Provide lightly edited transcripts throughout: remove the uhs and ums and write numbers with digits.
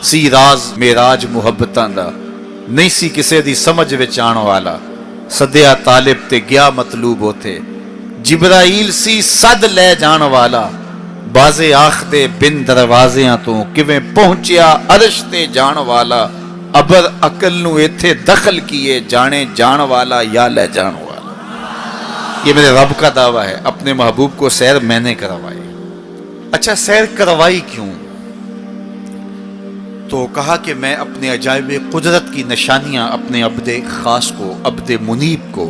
सी राज मेराज मुहब्बतां दा नहीं सी किसे दी समझ विच आण वाला सद्या तालिब ते गया मतलूब होते जिब्राइल सी सद ले जाण वाला बाजे आखदे बिन दरवाजियां तो किवें पहुंचिया अरश ते जाण वाला अबर अकल नू इत्थे दखल किए जाने जाण वाला या ले जाण वाला। ये मेरे रब का दावा है, अपने महबूब को सैर मैंने करवाई। अच्छा, सैर करवाई क्यों? तो कहा कि मैं अपने अजायब कुदरत की निशानियां अपने अब्दे खास को, अब्दे मुनीब को,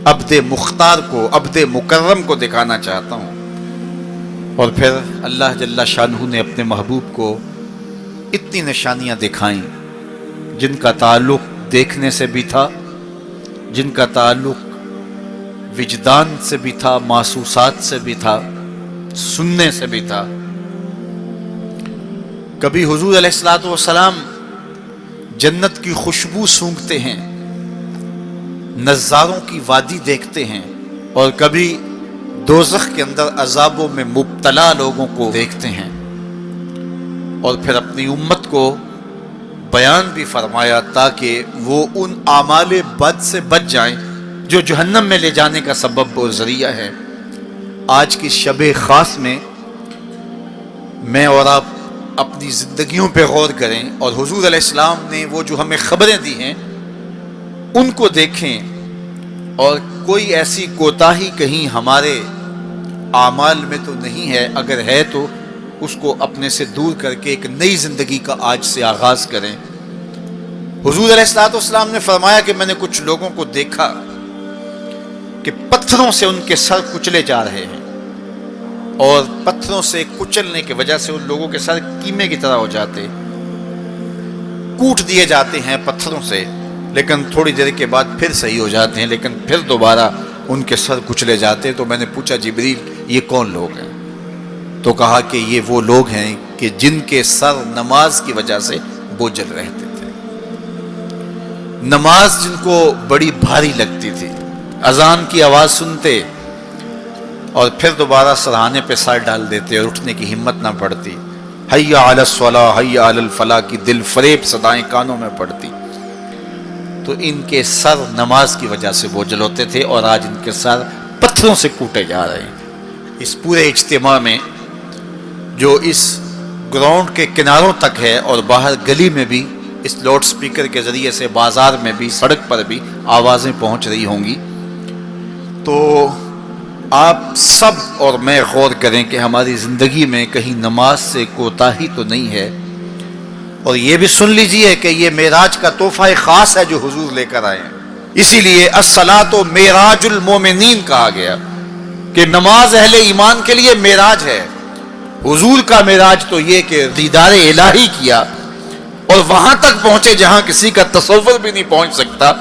अब्दे मुख्तार को, अब्दे मुकर्रम को दिखाना चाहता हूँ। और फिर अल्लाह जल्ला शानहू ने अपने महबूब को इतनी निशानियां दिखाई जिनका ताल्लुक देखने से भी था, जिनका ताल्लुक विजदान से भी था, महसूसात से भी था, सुनने से भी था। कभी हुजूर अलैहिस्सलातु वस्सलाम जन्नत की खुशबू सूंघते हैं, नज़ारों की वादी देखते हैं, और कभी दोज़ख के अंदर अजाबों में मुब्तला लोगों को देखते हैं। और फिर अपनी उम्मत को बयान भी फरमाया ताकि वो उन आमाले बद से बच जाएं जो जहन्नम में ले जाने का सबब और ज़रिया है। आज की शब ख़ास में मैं और आप अपनी ज़िंदगियों पे गौर करें और हुजूर अलैहिस्सलाम ने वो जो हमें खबरें दी हैं उनको देखें, और कोई ऐसी कोताही कहीं हमारे आमाल में तो नहीं है, अगर है तो उसको अपने से दूर करके एक नई ज़िंदगी का आज से आगाज़ करें। हुजूर अलैहिस्सलाम ने फरमाया कि मैंने कुछ लोगों को देखा कि पत्थरों से उनके सर कुचले जा रहे हैं, और पत्थरों से कुचलने की वजह से उन लोगों के सर कीमे की तरह हो जाते, कूट दिए जाते हैं पत्थरों से, लेकिन थोड़ी देर के बाद फिर सही हो जाते हैं, लेकिन फिर दोबारा उनके सर कुचले जाते। तो मैंने पूछा, जिब्रील ये कौन लोग हैं? तो कहा कि ये वो लोग हैं कि जिनके सर नमाज की वजह से बोझल रहते थे, नमाज जिनको बड़ी भारी लगती थी, अजान की आवाज़ सुनते और फिर दोबारा सराहने पे सर डाल देते और उठने की हिम्मत ना पड़ती। हय्या अलस सलाह हय्या अलल फलाह की दिल फरेब सदाएं कानों में पड़ती। तो इनके सर नमाज की वजह से बोझल होते थे, और आज इनके सर पत्थरों से कूटे जा रहे हैं। इस पूरे इज्तिमा में जो इस ग्राउंड के किनारों तक है और बाहर गली में भी इस लाउड स्पीकर के ज़रिए से, बाज़ार में भी, सड़क पर भी आवाज़ें पहुँच रही होंगी, तो आप सब और मैं गौर करें कि हमारी ज़िंदगी में कहीं नमाज से कोताही तो नहीं है। और ये भी सुन लीजिए कि ये मेराज का तोहफ़ा ख़ास है जो हुजूर लेकर आए हैं। इसीलिए अस्सलातो मेराजुल मोमिनीन कहा गया कि नमाज अहले ईमान के लिए मेराज है। हुजूर का मेराज तो ये कि दीदार इलाही किया और वहाँ तक पहुँचे जहाँ किसी का तसव्वुर भी नहीं पहुँच सकता।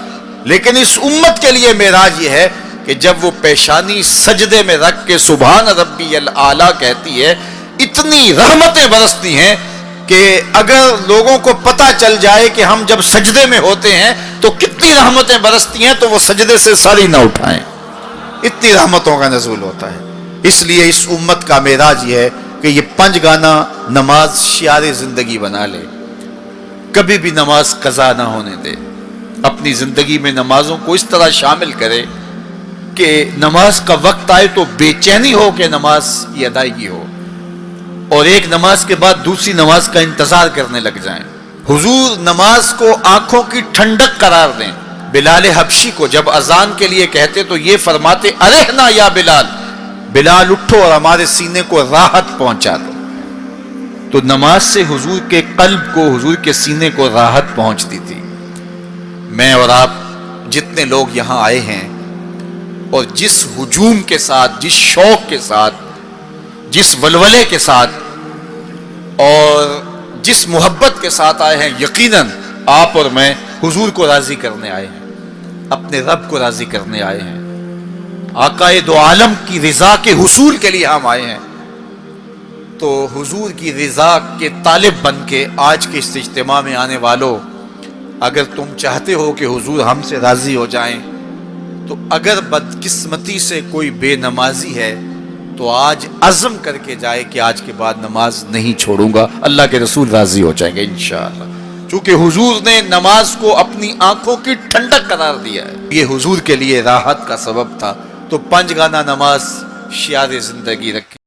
लेकिन इस उम्मत के लिए मेराज ये है कि जब वो पेशानी सजदे में रख के सुभान रब्बी अल आला कहती है, इतनी रहमतें बरसती हैं कि अगर लोगों को पता चल जाए कि हम जब सजदे में होते हैं तो कितनी रहमतें बरसती हैं, तो वो सजदे से सर ही ना उठाएं, इतनी रहमतों का नज़ूल होता है। इसलिए इस उम्मत का मेराज ये है कि ये पंजगाना नमाज शियारे ज़िंदगी बना ले, कभी भी नमाज कज़ा ना होने दे, अपनी ज़िंदगी में नमाजों को इस तरह शामिल करे कि नमाज का वक्त आए तो बेचैनी हो कि नमाज की अदायगी हो, और एक नमाज के बाद दूसरी नमाज का इंतजार करने लग जाएं। हुजूर नमाज को आंखों की ठंडक करार दें। बिलाल हबशी को जब अजान के लिए कहते तो ये फरमाते, अरेहना या बिलाल, बिलाल उठो और हमारे सीने को राहत पहुंचा दो। तो नमाज से हुजूर के कल्ब को, हुजूर के सीने को राहत पहुंचती थी। मैं और आप जितने लोग यहाँ आए हैं और जिस हुजूम के साथ, जिस शौक के साथ, जिस वलवले के साथ और जिस मोहब्बत के साथ आए हैं, यकीनन आप और मैं हुजूर को राजी करने आए हैं, अपने रब को राजी करने आए हैं, आकाए दो आलम की रिजा के हुसूल के लिए हम आए हैं। तो हुजूर की रिजा के तालिब बन के आज के इस इज्तिमा में आने वालों, अगर तुम चाहते हो कि हुजूर हमसे राजी हो जाएं, तो अगर बदकिस्मती से कोई बेनमाजी है تو آج عزم کر کے جائے کہ آج کے بعد نماز نہیں چھوڑوں گا، اللہ کے رسول راضی ہو جائیں گے انشاءاللہ، چونکہ حضور نے نماز کو اپنی آنکھوں کی ٹھنڈک قرار دیا ہے، یہ حضور کے لیے راحت کا سبب تھا۔ تو 5 گانا نماز شعار زندگی رکھیں۔